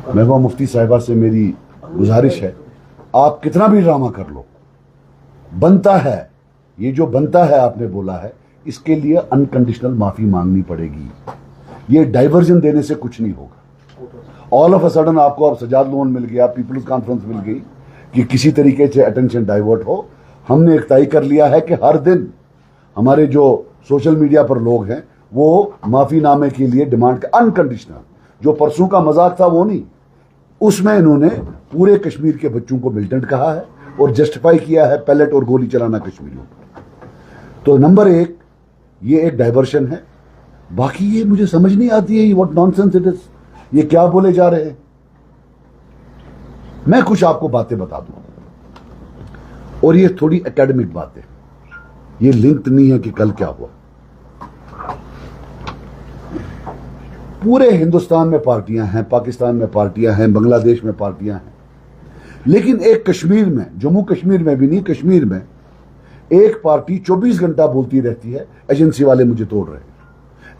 महबूबा मुफ्ती साहिबा से मेरी गुजारिश है, आप कितना भी ड्रामा कर लो, बनता है, ये जो बनता है आपने बोला है, इसके लिए अनकंडीशनल माफी मांगनी पड़ेगी। ये डाइवर्जन देने से कुछ नहीं होगा। ऑल ऑफ अ सडन आपको अब सजाद लोन मिल गया, पीपल्स कॉन्फ्रेंस मिल गई कि किसी तरीके से अटेंशन डाइवर्ट हो। हमने एक तय कर लिया है कि हर दिन हमारे जो सोशल मीडिया पर लोग हैं वो माफीनामे के लिए डिमांड कर, अनकंडीशनल। जो परसों का मजाक था वो नहीं, उसमें इन्होंने पूरे कश्मीर के बच्चों को मिलिटेंट कहा है और जस्टिफाई किया है पैलेट और गोली चलाना कश्मीरियों पर। तो नंबर एक, ये एक डाइवर्शन है। बाकी ये मुझे समझ नहीं आती है, व्हाट नॉनसेंस इट इज, ये क्या बोले जा रहे हैं। मैं कुछ आपको बातें बता दूं और ये थोड़ी एकेडमिक बातें, ये लिंक नहीं है कि कल क्या हुआ। पूरे हिंदुस्तान में पार्टियां हैं, पाकिस्तान में पार्टियां हैं, बांग्लादेश में पार्टियां हैं, लेकिन एक कश्मीर में, जम्मू कश्मीर में भी नहीं, कश्मीर में एक पार्टी 24 घंटा बोलती रहती है एजेंसी वाले मुझे तोड़ रहे हैं,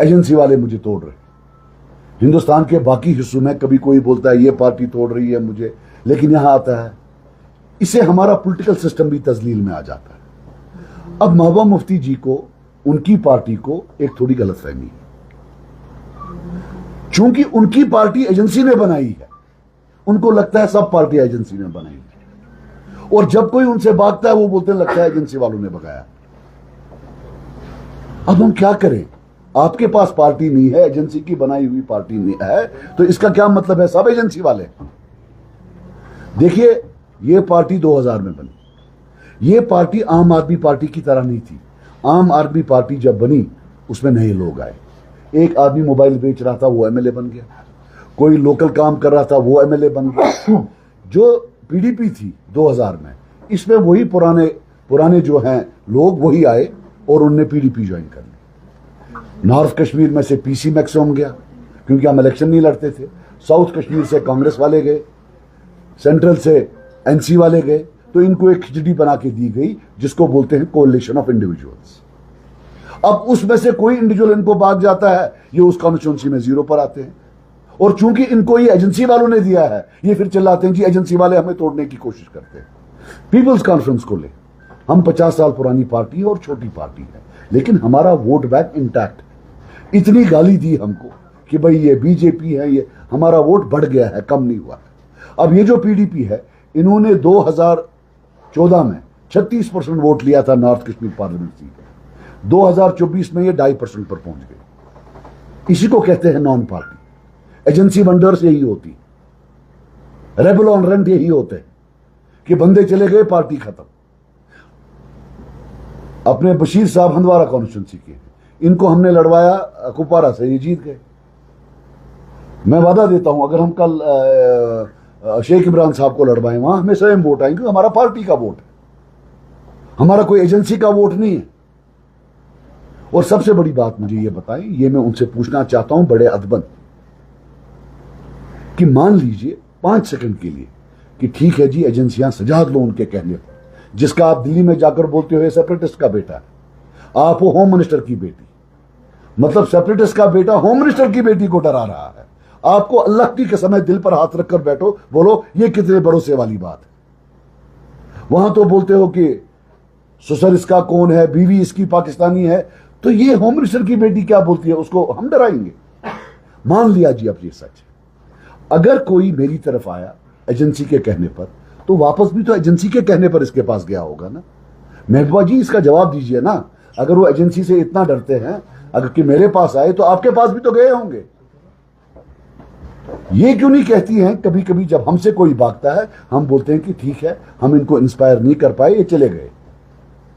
एजेंसी वाले मुझे तोड़ रहे हैं। हिंदुस्तान के बाकी हिस्सों में कभी कोई बोलता है ये पार्टी तोड़ रही है मुझे, लेकिन यहां आता है, इससे हमारा पॉलिटिकल सिस्टम भी तजलील में आ जाता है। अब महबूबा मुफ्ती जी को, उनकी पार्टी को एक थोड़ी गलतफहमी है, चूंकि उनकी पार्टी एजेंसी ने बनाई है, उनको लगता है सब पार्टी एजेंसी ने बनाई है, और जब कोई उनसे भागता है वो बोलते हैं लगता है एजेंसी वालों ने भगाया। अब हम क्या करें, आपके पास पार्टी नहीं है, एजेंसी की बनाई हुई पार्टी नहीं है, तो इसका क्या मतलब है सब एजेंसी वाले। देखिए, ये पार्टी 2000 में बनी, ये पार्टी आम आदमी पार्टी की तरह नहीं थी। आम आदमी पार्टी जब बनी उसमें नए लोग आए, एक आदमी मोबाइल बेच रहा था वो एमएलए बन गया, कोई लोकल काम कर रहा था वो एमएलए बन गया। जो पीडीपी थी 2000 में, इसमें वही पुराने जो हैं लोग वही आए और उनने पीडीपी ज्वाइन कर ली। नॉर्थ कश्मीर में से पीसी मैक्सिमम गया क्योंकि हम इलेक्शन नहीं लड़ते थे, साउथ कश्मीर से कांग्रेस वाले गए, सेंट्रल से एनसी वाले गए, तो इनको एक खिचड़ी बना के दी गई जिसको बोलते हैं कोalition ऑफ इंडिविजुअल्स। अब उसमें से कोई इंडिविजुअल इनको भाग जाता है, ये उस कॉन्स्टिट्यूंसी में 0 पर आते हैं, और चूंकि इनको ये एजेंसी वालों ने दिया है, ये फिर चिल्लाते हैं जी एजेंसी वाले हमें तोड़ने की कोशिश करते हैं। पीपल्स कॉन्फ्रेंस को ले, हम 50 साल पुरानी पार्टी है और छोटी पार्टी है, लेकिन हमारा वोट बैंक इंटैक्ट। इतनी गाली दी हमको कि भाई ये बीजेपी है, ये हमारा वोट बढ़ गया है, कम नहीं हुआ है। अब ये जो पीडीपी है, इन्होंने 2014 में 36% वोट लिया था नॉर्थ कश्मीर पार्लियामेंट सीट, 2024 में ये 2.5% पर पहुंच गए। इसी को कहते हैं नॉन पार्टी। एजेंसी वंडर्स यही होती, रेबल ऑन रेंट यही होते हैं कि बंदे चले गए पार्टी खत्म। अपने बशीर साहब हंदवारा कॉन्स्टिट्यूंसी के, इनको हमने लड़वाया कुपवारा से, ये जीत गए। मैं वादा देता हूं अगर हम कल शेख इमरान साहब को लड़वाएं, वहां हमें स्वयं वोट आएंगे, हमारा पार्टी का वोट है, हमारा कोई एजेंसी का वोट नहीं है। और सबसे बड़ी बात मुझे ये बताएं, ये मैं उनसे पूछना चाहता हूं बड़े अदबन, कि मान लीजिए 5 सेकंड के लिए कि ठीक है जी एजेंसियां सजाद लो उनके कहने पर, जिसका आप दिल्ली में जाकर बोलते हो सेपरेटिस्ट का बेटा है, आप हो होम मिनिस्टर की बेटी, मतलब सेपरेटिस्ट का बेटा होम मिनिस्टर की बेटी को डरा रहा है। आपको अल्लाह की कसम है, दिल पर हाथ रखकर बैठो, बोलो ये कितने भरोसे वाली बात है। वहां तो बोलते हो कि ससुर इसका कौन है, बीवी इसकी पाकिस्तानी है, तो ये होम मिनिस्टर की बेटी क्या बोलती है, उसको हम डराएंगे। मान लिया जी अब ये सच है, अगर कोई मेरी तरफ आया एजेंसी के कहने पर, तो वापस भी तो एजेंसी के कहने पर इसके पास गया होगा ना। महबूबा जी इसका जवाब दीजिए ना, अगर वो एजेंसी से इतना डरते हैं, अगर कि मेरे पास आए तो आपके पास भी तो गए होंगे। ये क्यों नहीं कहती हैं कभी कभी जब हमसे कोई भागता है, हम बोलते हैं कि ठीक है हम इनको इंस्पायर नहीं कर पाए, ये चले गए।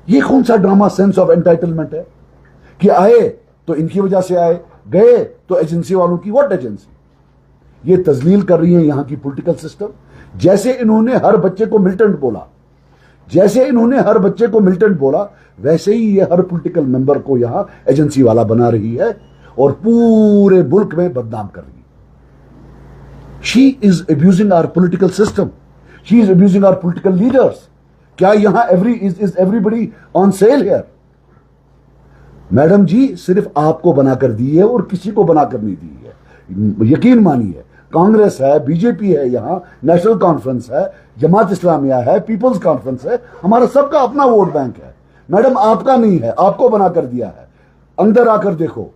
ये कौन सा ड्रामा सेंस ऑफ एंटाइटलमेंट है कि आए तो इनकी वजह से आए, गए तो एजेंसी वालों की। What agency? ये तजलील कर रही है यहां की पॉलिटिकल सिस्टम। जैसे इन्होंने हर बच्चे को मिलिटेंट बोला, जैसे इन्होंने हर बच्चे को मिलिटेंट बोला, वैसे ही ये हर पॉलिटिकल मेंबर को यहां एजेंसी वाला बना रही है और पूरे मुल्क में बदनाम कर रही है। She is abusing our political system, she is abusing our political leaders. क्या यहां is everybody on sale here? Madam ji सिर्फ आपको बनाकर दी है और किसी को बनाकर नहीं दी है। यकीन मानिए कांग्रेस है, बीजेपी है, यहां नेशनल कॉन्फ्रेंस है, जमात इस्लामिया है, पीपल्स कॉन्फ्रेंस है, हमारा सबका अपना वोट बैंक है। मैडम आपका नहीं है, आपको बना कर दिया है। अंदर आकर देखो,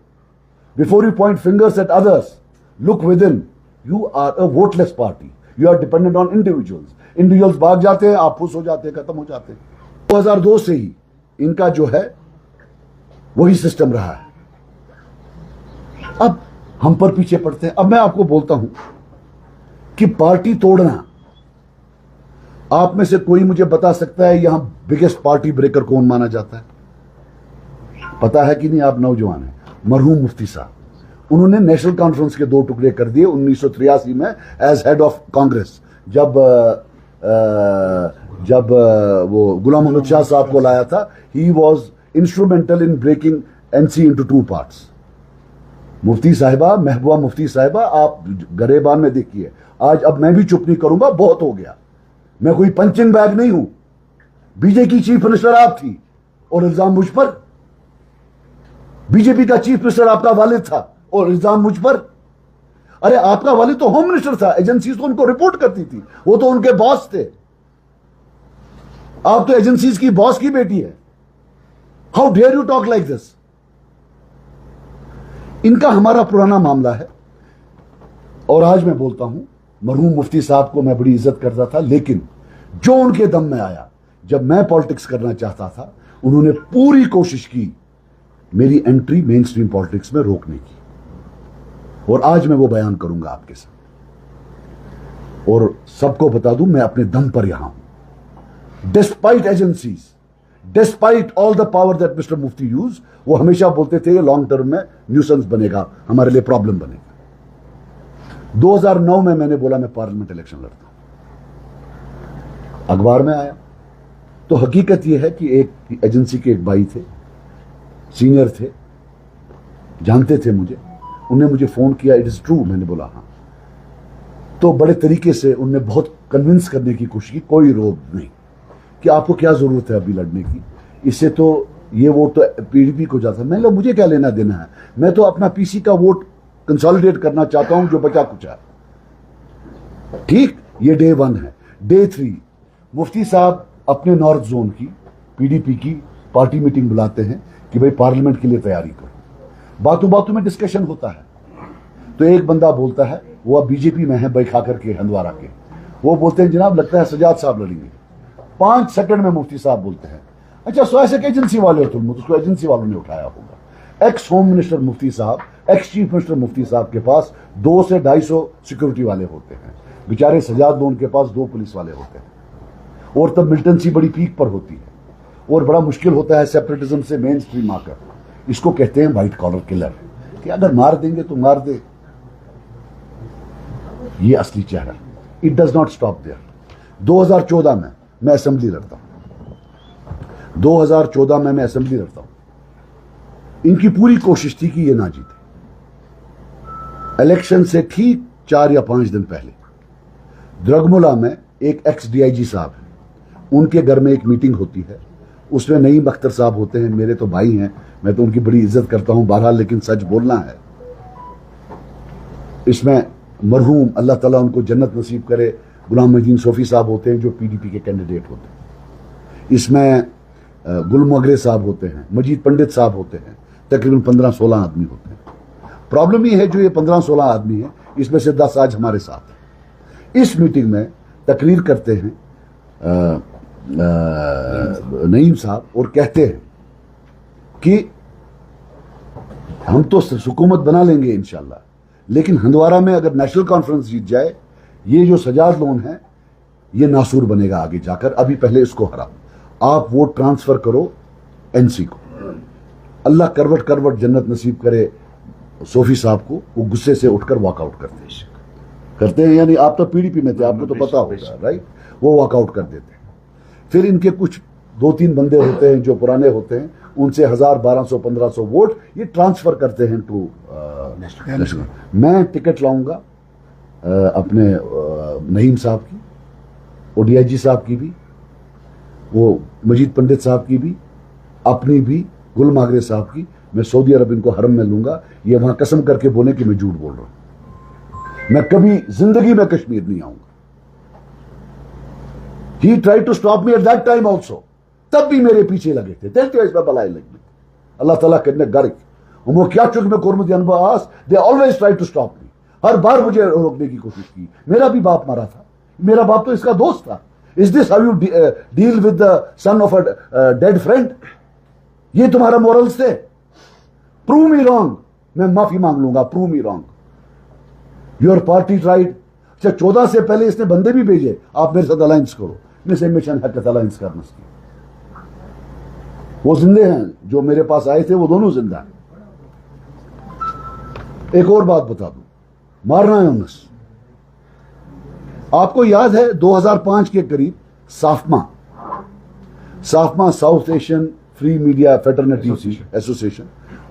before you point fingers at others, look within. You are a voteless party, you are dependent on individuals. Individuals भाग जाते हैं, आप फुस हो जाते हैं, खत्म हो जाते हैं। 2002 से ही इनका जो है वही सिस्टम रहा है। अब हम पर पीछे पड़ते हैं। अब मैं आपको बोलता हूं कि पार्टी तोड़ना, आप में से कोई मुझे बता सकता है यहां बिगेस्ट पार्टी ब्रेकर कौन माना जाता है? पता है कि नहीं? आप नौजवान हैं। मरहूम मुफ्ती साहब, उन्होंने नेशनल कॉन्फ्रेंस के 2 टुकड़े कर दिए 1983 में एज हेड ऑफ कांग्रेस। जब वो गुलाम मोहम्मद शाह साहब को लाया था, he was instrumental in breaking NC into 2 parts. Mufti साहिबा, महबूबा मुफ्ती साहिबा, आप गरेबान में देखिए। आज अब मैं भी चुप नहीं करूंगा, बहुत हो गया। मैं कोई पंचिंग बैग नहीं हूं। बीजेपी की चीफ मिनिस्टर आप थी और इल्जाम मुझ पर। बीजेपी का चीफ मिनिस्टर आपका वालिद था और इल्जाम मुझ पर। अरे आपका वालिद तो होम मिनिस्टर था, एजेंसीज तो उनको रिपोर्ट करती थी, वो तो उनके बॉस थे। आप तो एजेंसीज की बॉस की बेटी है। How dare you talk like this? इनका हमारा पुराना मामला है। और आज मैं बोलता हूं, मरहूम मुफ्ती साहब को मैं बड़ी इज्जत करता था, लेकिन जो उनके दम में आया, जब मैं पॉलिटिक्स करना चाहता था, उन्होंने पूरी कोशिश की मेरी एंट्री मेन स्ट्रीम पॉलिटिक्स में रोकने की। और आज मैं वो बयान करूंगा आपके साथ। और सबको बता दूं, मैं अपने दम पर यहां हूं। Despite agencies, despite all the power that mister Mufti use, वो हमेशा बोलते थे ये लॉन्ग टर्म में न्यूसेंस बनेगा, हमारे लिए प्रॉब्लम बनेगा। 2009 में मैंने बोला मैं पार्लियामेंट इलेक्शन लड़ता हूं। अखबार में आया तो हकीकत यह है कि एक एजेंसी के एक भाई थे, सीनियर थे, जानते थे मुझे। उन्होंने मुझे फोन किया, इट इज ट्रू? मैंने बोला हाँ। तो बड़े तरीके से उन्होंने बहुत कन्विंस करने की कोशिश की, कोई रोक नहीं, कि आपको क्या जरूरत है अभी लड़ने की, इससे तो ये वोट तो पीडीपी को जाता है। मैंने मुझे क्या लेना देना है, मैं तो अपना पीसी का वोट कंसोलिडेट करना चाहता हूं जो बचा कुछ है। ठीक, ये डे 1 है। डे 3, मुफ्ती साहब अपने नॉर्थ जोन की पीडीपी की पार्टी मीटिंग बुलाते हैं कि भाई पार्लियामेंट के लिए तैयारी करो। बातों बातों में डिस्कशन होता है। तो एक बंदा बोलता है, वो अब बीजेपी में है, बैखाकर के, हंदवारा के, वो बोलते हैं जनाब लगता है सजाद साहब लड़ेंगे। 5 सेकंड में मुफ्ती साहब बोलते हैं, अच्छा सो ऐसे एजेंसी वाले हो तुम? उसको एजेंसी वालों ने उठाया होगा। एक्स होम मिनिस्टर मुफ्ती साहब, एक्स चीफ मिनिस्टर मुफ्ती साहब के पास 200 से 250 सिक्योरिटी वाले होते हैं। बेचारे सजाद लोन के पास 2 पुलिस वाले होते हैं। और तब मिलिटेंसी बड़ी पीक पर होती है और बड़ा मुश्किल होता है सेपरेटिज्म से मेन स्ट्रीम आकर। इसको कहते हैं व्हाइट कॉलर किलर, कि अगर मार देंगे तो मार दे। ये असली चेहरा। It does not stop there. 2014 में मैं असेंबली लड़ता हूं। 2014 में मैं असेंबली लड़ता हूं। इनकी पूरी कोशिश थी कि ये ना जीते। इलेक्शन से ठीक 4 या 5 दिन पहले द्रगमुला में एक एक्स डीआईजी साहब है, उनके घर में एक मीटिंग होती है। उसमें नईम अख्तर साहब होते हैं, मेरे तो भाई हैं, मैं तो उनकी बड़ी इज्जत करता हूं बहरहाल, लेकिन सच बोलना है। इसमें मरहूम, अल्लाह ताला उनको जन्नत नसीब करे, गुलाम मजीद सोफी साहब होते हैं जो पीडीपी के कैंडिडेट होते हैं। इसमें गुल मोगरे साहब होते हैं, मजीद पंडित साहब होते हैं, तकरीबन 15-16 आदमी होते हैं। प्रॉब्लम ये है जो ये 15-16 आदमी हैं, इसमें से 10 आज हमारे साथ हैं। इस मीटिंग में तकरीर करते हैं नईम साहब और कहते हैं कि हम तो हुकूमत बना लेंगे इंशाल्लाह, लेकिन हंदवारा में अगर नेशनल कॉन्फ्रेंस जीत जाए, ये जो सजाद लोन है ये नासूर बनेगा आगे जाकर। अभी पहले इसको हराओ, आप वोट ट्रांसफर करो एनसी को। अल्लाह करवट करवट जन्नत नसीब करे सोफी साहब को, वो गुस्से से उठकर वॉकआउट करते हैं। यानी आप तो पीडीपी में थे, आपको तो पता होगा, राइट? वो वॉकआउट कर देते हैं। फिर इनके कुछ 2-3 बंदे होते हैं जो पुराने होते हैं, उनसे 1000, 1200, 1500 वोट ये ट्रांसफर करते हैं टू नेशनल। मैं टिकट लाऊंगा अपने नईम साहब की, ओडीआईजी साहब की भी, वो मजीद पंडित साहब की भी, अपनी भी, गुल मागरे साहब की। मैं सऊदी अरब इनको हरम में लूंगा, ये वहां कसम करके बोले कि मैं झूठ बोल रहा हूं। मैं कभी जिंदगी में कश्मीर नहीं आऊंगा। He tried to stop me at that time also, तब भी मेरे पीछे लगे थे। देखते हो इसमें बलाई लगी, अल्लाह ताला करने गारिक वो क्या चुक में कोरमती अनबास, they always try to stop me, हर बार मुझे रोकने की कोशिश की। मेरा भी बाप मरा था, मेरा बाप तो इसका दोस्त था। Is this how you deal with the son of a dead friend? ये तुम्हारा मोरल्स थे? प्रूव मी रॉन्ग, मैं माफी मांग लूंगा, prove me wrong. Your party tried. अच्छा 14 से पहले इसने बंदे भी भेजे, आप मेरे साथ अलायंस करो, मैं मिशन हरकत अलायंस करना। वो जिंदे हैं, जो मेरे पास आए थे वो दोनों जिंदा हैं। एक और बात बता दूं, मारना यूनुस, आपको याद है 2005 के करीब SAFMA South Asian free media fraternity association,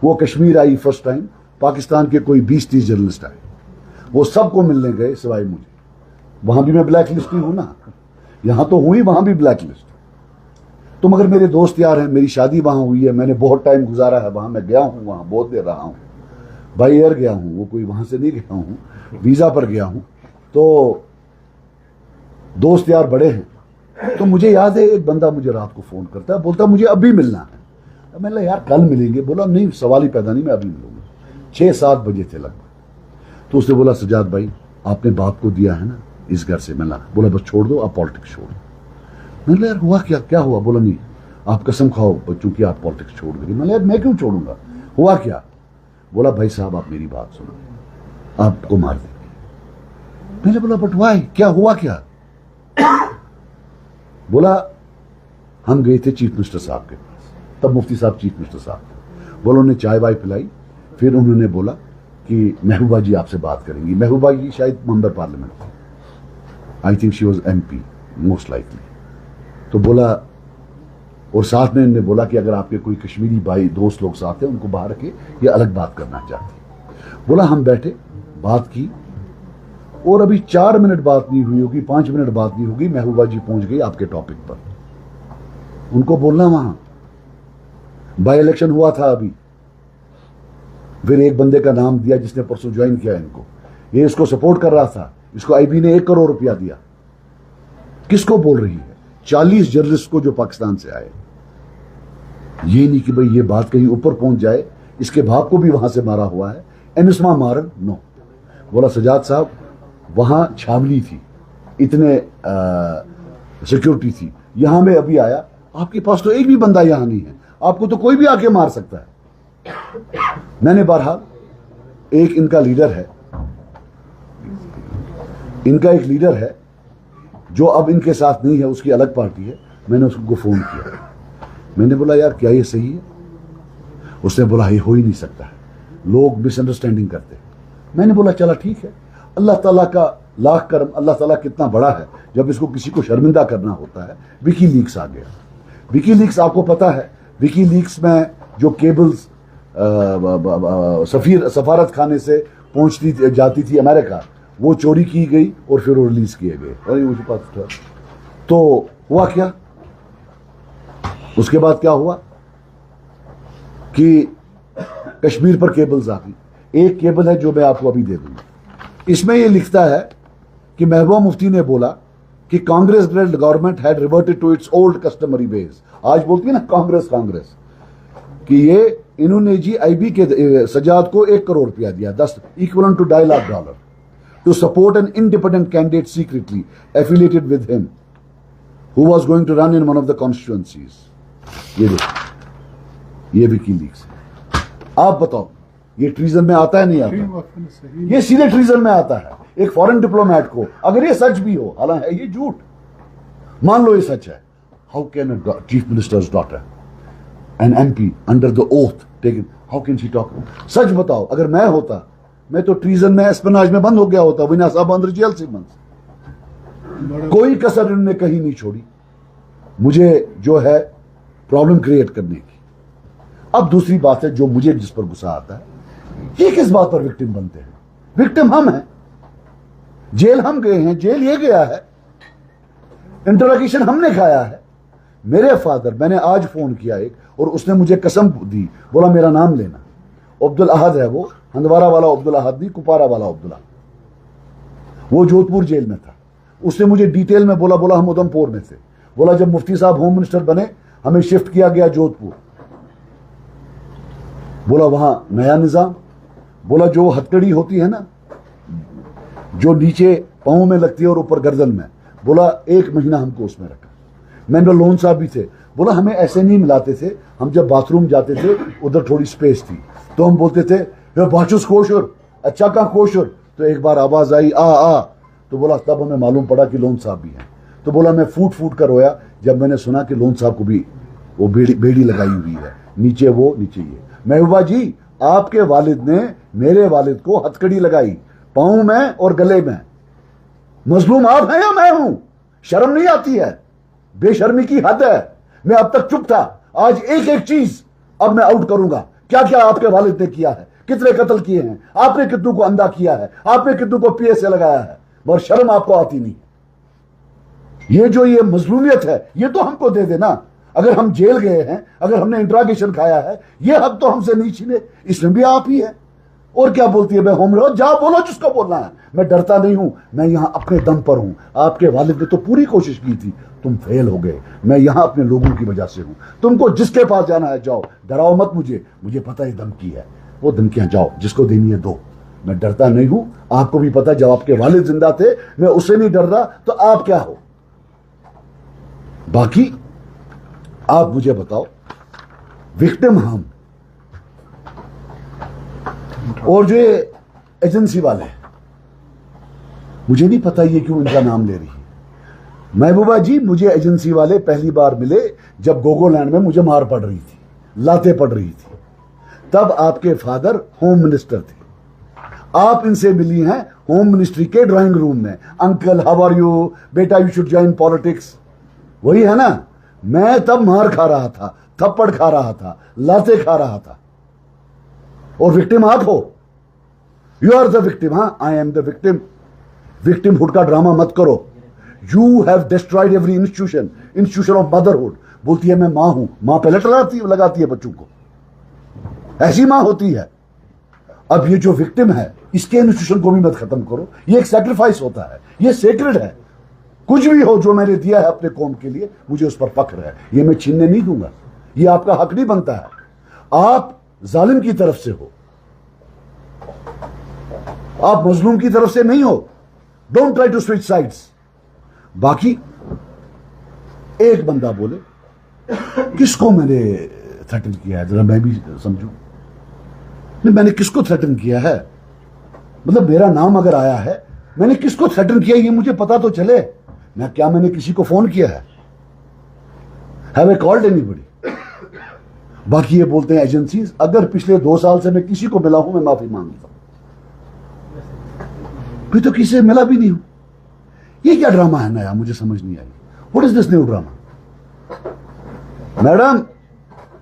वो Kashmir I first time. Pakistan के कोई 20-30 जर्नलिस्ट आए, वो सबको मिलने गए सिवाय मुझे। वहां भी मैं ब्लैक लिस्ट ही हूं ना, यहां तो हुई, वहां भी ब्लैक लिस्ट। तो मगर मेरे दोस्त यार हैं, मेरी शादी वहां हुई है, मैंने बहुत टाइम गुजारा है वहां, मैं गया हूं वहां, बहुत देर रहा हूं, बाई एयर गया हूं, वो कोई वहां से नहीं गया हूं, वीजा पर गया हूं। तो दोस्त यार बड़े हैं। तो मुझे याद है एक बंदा मुझे रात को फोन करता है, बोलता मुझे अभी मिलना है। मैंने यार कल मिलेंगे, बोला नहीं सवाल ही पैदा नहीं, मैं अभी मिलूंगा। 6-7 बजे थे लगभग। तो उसने बोला सजाद भाई आपने बाप को दिया है ना इस घर से, मिला। बोला बस छोड़ दो, आप पॉलिटिक्स छोड़ दो। मैंने यार हुआ क्या, क्या हुआ? बोला नहीं आप कसम खाओ बच्चों की, आप पॉलिटिक्स छोड़ देंगे। मैंने यार मैं क्यों छोड़ूंगा, हुआ क्या? बोला भाई साहब आप मेरी बात सुनो, आपको मार देंगे। मैंने बोला बट वाई, क्या हुआ क्या? बोला हम गए थे चीफ मिनिस्टर साहब के पास, तब मुफ्ती साहब चीफ मिनिस्टर साहब थे। बोला उन्होंने चाय वाय पिलाई, फिर उन्होंने बोला कि महबूबा जी आपसे बात करेंगी। महबूबा जी शायद मेंबर पार्लियामेंट थी, I think she was MP most likely. तो बोला, और साथ में उन्होंने बोला कि अगर आपके कोई कश्मीरी भाई दोस्त लोग साथ हैं उनको बाहर रखे, ये अलग बात करना चाहती। बोला हम बैठे, बात की, और अभी 4 मिनट बात नहीं हुई होगी, 5 मिनट बात नहीं होगी, महबूबा जी पहुंच गई आपके टॉपिक पर। उनको बोलना वहां बाय इलेक्शन हुआ था अभी, फिर एक बंदे का नाम दिया जिसने परसों ज्वाइन किया इनको, ये इसको सपोर्ट कर रहा था, इसको आईबी ने 1 करोड़ रुपया दिया। किसको बोल रही है? 40 जर्नलिस्ट को जो पाकिस्तान से आए। ये नहीं कि भाई ये बात कहीं ऊपर पहुंच जाए, इसके बाप को भी वहां से मारा हुआ है, एमिस्मा मारन नो। बोला सजाद साहब वहां छावनी थी, इतने सिक्योरिटी थी, यहां में अभी आया, आपके पास तो एक भी बंदा यहां नहीं है, आपको तो कोई भी आके मार सकता है। मैंने बहरहाल, एक इनका लीडर है, इनका एक लीडर है जो अब इनके साथ नहीं है, उसकी अलग पार्टी है। मैंने उसको फोन किया, मैंने बोला यार क्या ये सही है? उसने बोला ये हो ही नहीं सकता है, लोग मिसअंडरस्टैंडिंग करते हैं। मैंने बोला चला ठीक है, अल्लाह ताला का लाख करम, अल्लाह ताला कितना बड़ा है, जब इसको किसी को शर्मिंदा करना होता है। विकी लीक्स आ गया। विकी लीक्स आपको पता है, विकी लीक्स में जो केबल्स सफारत खाने से पहुंचती जाती थी अमेरिका, वो चोरी की गई और फिर वो रिलीज किए गए। अरे मुझे पता था। तो हुआ क्या, उसके बाद क्या हुआ कि कश्मीर पर केबल्स आ गई। एक केबल है जो मैं आपको अभी दे दूंगा, इसमें ये लिखता है कि महबूबा मुफ्ती ने बोला कि Congress government had reverted to its old customary base. आज बोलती है ना कांग्रेस, कि ये इन्होंने जी आईबी के सजाद को 1 करोड़ रुपया दिया, 10 equivalent to $2.5 lakh, to support an independent candidate secretly affiliated with him who was going to run in one of the constituencies. ये देखो, ये विकी लीक्स है। आप बताओ ये ट्रीजन में आता है नहीं आता? ये सीधे ट्रीजन में आता है। एक फॉरेन डिप्लोमेट को, अगर ये सच भी हो, हालांकि ये झूठ, मान लो ये सच है, how can a chief minister's daughter an MP under the oath taken, how can she talk? सच बताओ, अगर मैं होता, मैं तो ट्रीजन में, एस्पिनाज में बंद हो गया होता, विना साहब अंदर जेल से बंद। कोई कसर इन्होंने कहीं नहीं छोड़ी मुझे जो है प्रॉब्लम क्रिएट करने की। अब दूसरी बात है जो मुझे जिस पर गुस्सा आता है, ये किस बात पर विक्टिम बनते हैं? विक्टिम हम हैं, जेल हम गए हैं, जेल ये गया है, इंटरोगेशन हमने खाया है। मेरे फादर, मैंने आज फोन किया एक, और उसने मुझे कसम दी, बोला मेरा नाम लेना, अब्दुल अहद है वो, हंदवारा वाला अब्दुल अहद नहीं, कुपारा वाला अब्दुल्ला। वो जोधपुर जेल में था। उसने मुझे डिटेल में बोला हम उधमपुर में थे। बोला जब मुफ्ती साहब होम मिनिस्टर बने हमें शिफ्ट किया गया जोधपुर। बोला वहां नया निजाम, बोला जो हथकड़ी होती है ना, जो नीचे पांव में लगती है और ऊपर गर्दन में, बोला 1 महीना हमको उसमें रखा। मैंने लोन साहब भी थे, बोला हमें ऐसे नहीं मिलाते थे, हम जब बाथरूम जाते थे उधर थोड़ी स्पेस थी तो हम बोलते थे बाचुस कोशर, अच्छा का कोशर, तो एक बार आवाज आई आ, तो बोला तब हमें मालूम पड़ा कि लोन साहब भी हैं। तो बोला मैं फूट कर रोया जब मैंने सुना कि लोन साहब को भी वो बेड़ी लगाई हुई है, नीचे वो नीचे ये। महबूबा जी, आपके वालिद ने मेरे वालिद को हथकड़ी लगाई पांव में और गले में। मजलूम आप हैं या मैं हूं? शर्म नहीं आती है? बेशर्मी की हद है। मैं अब तक चुप था, आज एक एक चीज अब मैं आउट करूंगा। क्या क्या आपके वालिद ने किया है, कितने कत्ल किए हैं, आपने कितनों को अंधा किया है, आपने कितनों को पीएसए लगाया है, मगर शर्म आपको आती नहीं। ये जो ये मजलूमियत है ये तो हमको दे देना। अगर हम जेल गए हैं, अगर हमने इंट्रागेशन खाया है, ये हक तो हमसे नहीं छीने, इसमें भी आप ही है। और क्या बोलती है मैं होम रहो, जा बोलो जिसको बोलना है, मैं डरता नहीं हूं, मैं यहां अपने दम पर हूं। आपके वालिद ने तो पूरी कोशिश की थी, तुम फेल हो गए, मैं यहां अपने लोगों की वजह से हूं। तुमको जिसके पास जाना है जाओ, डराओ मत मुझे पता है धमकी है, वो धमकियां जाओ जिसको देनी है दो, मैं डरता नहीं हूं। आपको भी पता जब आपके वालिद जिंदा थे मैं उससे नहीं डर रहा, तो आप क्या हो? बाकी आप मुझे बताओ, विक्टिम हम और जो ये एजेंसी वाले, मुझे नहीं पता ये क्यों इनका नाम ले रही है। महबूबा जी, मुझे एजेंसी वाले पहली बार मिले जब गोगोलैंड में मुझे मार पड़ रही थी, लातें पड़ रही थी, तब आपके फादर होम मिनिस्टर थे। आप इनसे मिली हैं होम मिनिस्ट्री के ड्राइंग रूम में। अंकल हाउ आर यू, बेटा यू शुड जॉइन पॉलिटिक्स, वही है ना? मैं तब मार खा रहा था, थप्पड़ खा रहा था, लातें खा रहा था, और विक्टिम आप हो। You are the victim. हाँ, I am the victim. Victimhood का ड्रामा मत करो। You have destroyed every institution of motherhood. बोलती है मैं मां हूं, मां पलट लगाती है बच्चों को, ऐसी मां होती है। अब ये जो विक्टिम है इसके इंस्टीट्यूशन को भी मत खत्म करो। ये एक सैक्रिफाइस होता है, ये सेक्रेड है। कुछ भी हो जो मैंने दिया है अपने कौम के लिए, मुझे उस पर फख्र है, ये मैं छीनने नहीं दूंगा। ये आपका हक नहीं बनता है। आप जालिम की तरफ से हो, आप मजलूम की तरफ से नहीं हो। Don't try to switch sides. बाकी एक बंदा बोले किसको मैंने थ्रेटन किया है, जरा मैं भी समझूं। नहीं, मैंने किसको थ्रेटन किया है? मतलब मेरा नाम अगर आया है, मैंने किसको थ्रेटन किया ये मुझे पता तो चले। क्या मैंने किसी को फोन किया है? Have I called anybody? बाकी ये बोलते हैं एजेंसीज। अगर पिछले 2 साल से मैं किसी को मिला हूं मैं माफी मांग लेता हूं, फिर तो किसी से मिला भी नहीं हूं। ये क्या ड्रामा है नया, मुझे समझ नहीं आई। What is this new drama? Madam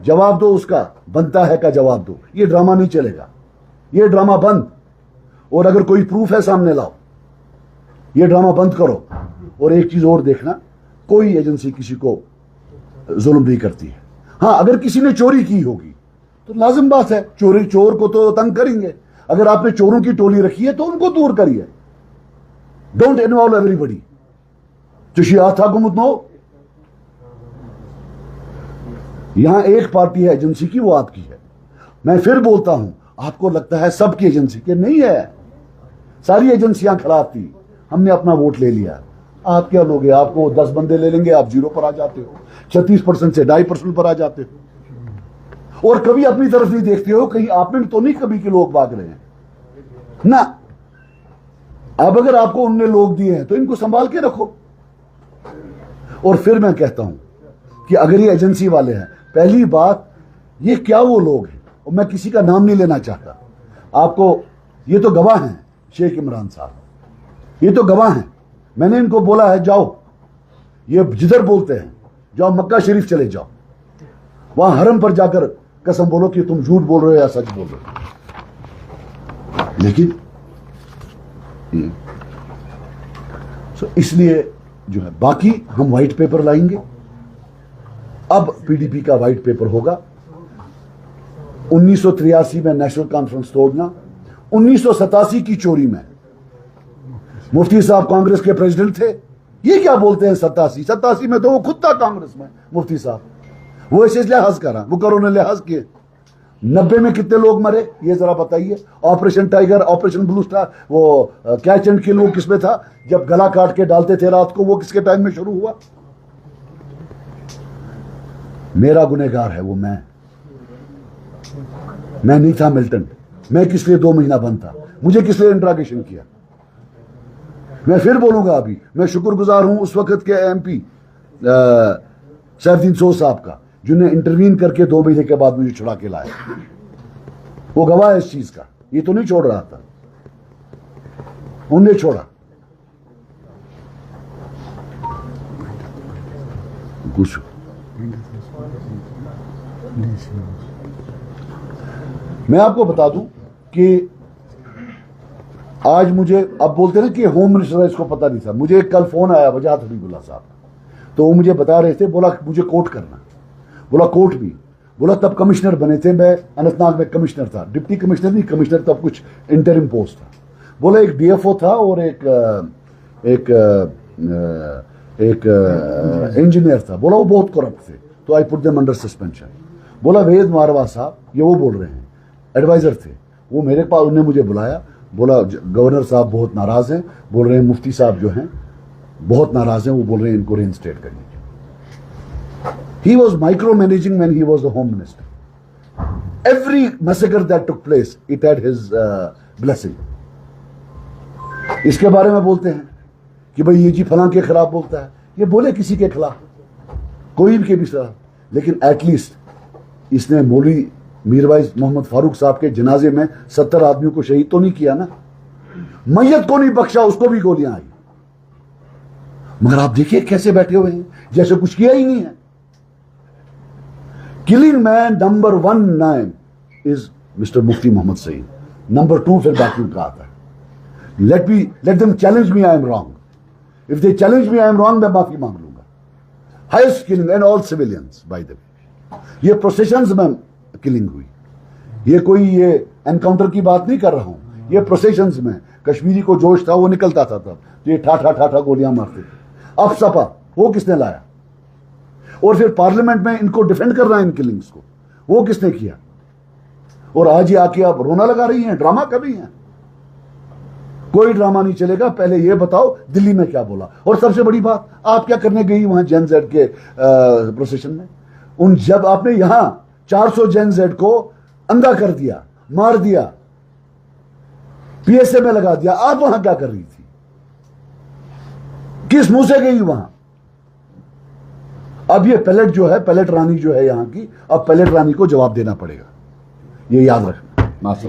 जवाब दो, उसका बनता है का जवाब दो। ये ड्रामा नहीं चलेगा, ये ड्रामा बंद। और अगर कोई प्रूफ है सामने लाओ, ये ड्रामा बंद करो। और एक चीज और देखना, कोई एजेंसी किसी को जुल्म नहीं करती है। हाँ, अगर किसी ने चोरी की होगी तो लाजिम बात है, चोर को तो तंग करेंगे। अगर आपने चोरों की टोली रखी है तो उनको दूर करिए। Don't involve everybody. तुशी आता गुमुत नो। यहां एक पार्टी है एजेंसी की, वो आपकी है। मैं फिर बोलता हूं, आपको लगता है सबकी एजेंसी के, नहीं है। सारी एजेंसियां खराब थी, हमने अपना वोट ले लिया। आप क्या लोगे? आपको 10 बंदे ले लेंगे, आप 0 पर आ जाते हो, 36% से 2.5% पर आ जाते हो। और कभी अपनी तरफ नहीं देखते हो, कहीं आपने तो नहीं कभी के लोग भाग रहे हैं ना। अब अगर आपको उनने लोग दिए हैं तो इनको संभाल के रखो। और फिर मैं कहता हूं कि अगर ये एजेंसी वाले हैं, पहली बात ये क्या वो लोग हैं, और मैं किसी का नाम नहीं लेना चाहता आपको, ये तो गवाह हैं शेख इमरान साहब, ये तो गवाह हैं। मैंने इनको बोला है जाओ, ये जिधर बोलते हैं जाओ मक्का शरीफ चले जाओ, वहां हरम पर जाकर कसम बोलो कि तुम झूठ बोल रहे हो या सच बोल रहे हो। लेकिन इसलिए जो है, बाकी हम व्हाइट पेपर लाएंगे। अब पीडीपी का व्हाइट पेपर होगा। 1983 में नेशनल कॉन्फ्रेंस तोड़ना, 1987 की चोरी में मुफ्ती साहब कांग्रेस के प्रेसिडेंट थे। ये क्या बोलते हैं 87 में तो वो खुद था कांग्रेस में मुफ्ती साहब। वो ऐसे लिहाज करा, वो करो ने लिहाज किए। 90 में कितने लोग मरे ये जरा बताइए। Operation tiger, operation blue star, वो कैच एंड किल वो किसमें था? जब गला काट के डालते थे रात को, वो किसके टाइम में शुरू हुआ? मेरा गुनहगार है वो मैं नहीं था मिल्टन। मैं किस लिए 2 महीना बंद था? मुझे किस लिए इंट्रागेशन किया? मैं फिर बोलूंगा, अभी मैं शुक्रगुजार हूं उस वक्त के MP सैफुद्दीन सोह साहब का, जिन्हें इंटरवीन करके 2 महीने के बाद मुझे छुड़ा के लाया। वो गवाह है इस चीज का। ये तो नहीं छोड़ रहा था, उन्हें छोड़ा। कुछ मैं आपको बता दूं कि आज मुझे, अब बोलते ना कि होम मिनिस्टर इसको पता नहीं था। मुझे कल फोन आया वजाहत हबीबुल्लाह साहब, तो वो मुझे बता रहे थे, बोला मुझे कोर्ट करना, बोला कोर्ट भी, बोला तब कमिश्नर बने थे, मैं अनंतनाग में कमिश्नर था, डिप्टी कमिश्नर नहीं, कमिश्नर तब कुछ इंटरिम पोस्ट था। बोला एक DFO था और एक इंजीनियर था। बोला वो बहुत करप्ट थे, तो I put them under suspension. बोला वेद मारवा साहब, ये वो बोल रहे हैं, एडवाइजर थे वो मेरे पास, उन्होंने मुझे बुलाया। बोला गवर्नर साहब बहुत नाराज हैं, बोल रहे हैं मुफ्ती साहब जो हैं बहुत नाराज हैं, वो बोल रहे हैं इनको रेइंस्टेट करिए। He was micromanaging when he was the home minister. Every massacre that took place, it had his blessing. इसके बारे में बोलते हैं कि भाई ये जी फलां के खिलाफ बोलता है, ये बोले किसी के खिलाफ, कोई के भी खिलाफ, लेकिन एटलीस्ट इसने मौलवी मीरवाइज मोहम्मद फारूक साहब के जनाजे में 70 आदमियों को शहीद तो नहीं किया ना, मैयत को नहीं बख्शा, उसको भी गोलियां आई। मगर आप देखिए कैसे बैठे हुए हैं, जैसे कुछ किया ही नहीं है। Killing man number 1 is mister Mufti Mohammad Sayeed, number 2 फिर बाकी का आता है। Let them challenge me, I am wrong. If they challenge me, I am wrong, मैं माफी मांग लूंगा। Highest killing and all civilians by the way. ये प्रोसेशंस में किलिंग हुई, ये कोई ये एनकाउंटर की बात नहीं कर रहा हूं, ये प्रोसेशंस में कश्मीरी को जोश था, वो निकलता था तब, तो ये ठाठा गोलियां मारते थे। अब सपा वो किसने लाया? और फिर पार्लियामेंट में इनको डिफेंड कर रहा है इन किलिंग्स को, वो किसने किया? और आज ही आके आप रोना लगा रही हैं, ड्रामा कर रही हैं। कोई ड्रामा नहीं चलेगा। पहले ये बताओ दिल्ली में क्या बोला, और सबसे बड़ी बात, आप क्या करने गई वहां जेन जेड के प्रोसेशन में? जब आपने यहां 400 जेन जेड को अंधा कर दिया, मार दिया, PSA में लगा दिया, आप वहां क्या कर रही थी? किस मुंह से गई वहां? अब ये पैलेट जो है, पैलेट रानी जो है यहां की, अब पैलेट रानी को जवाब देना पड़ेगा, ये याद रखना। माफ।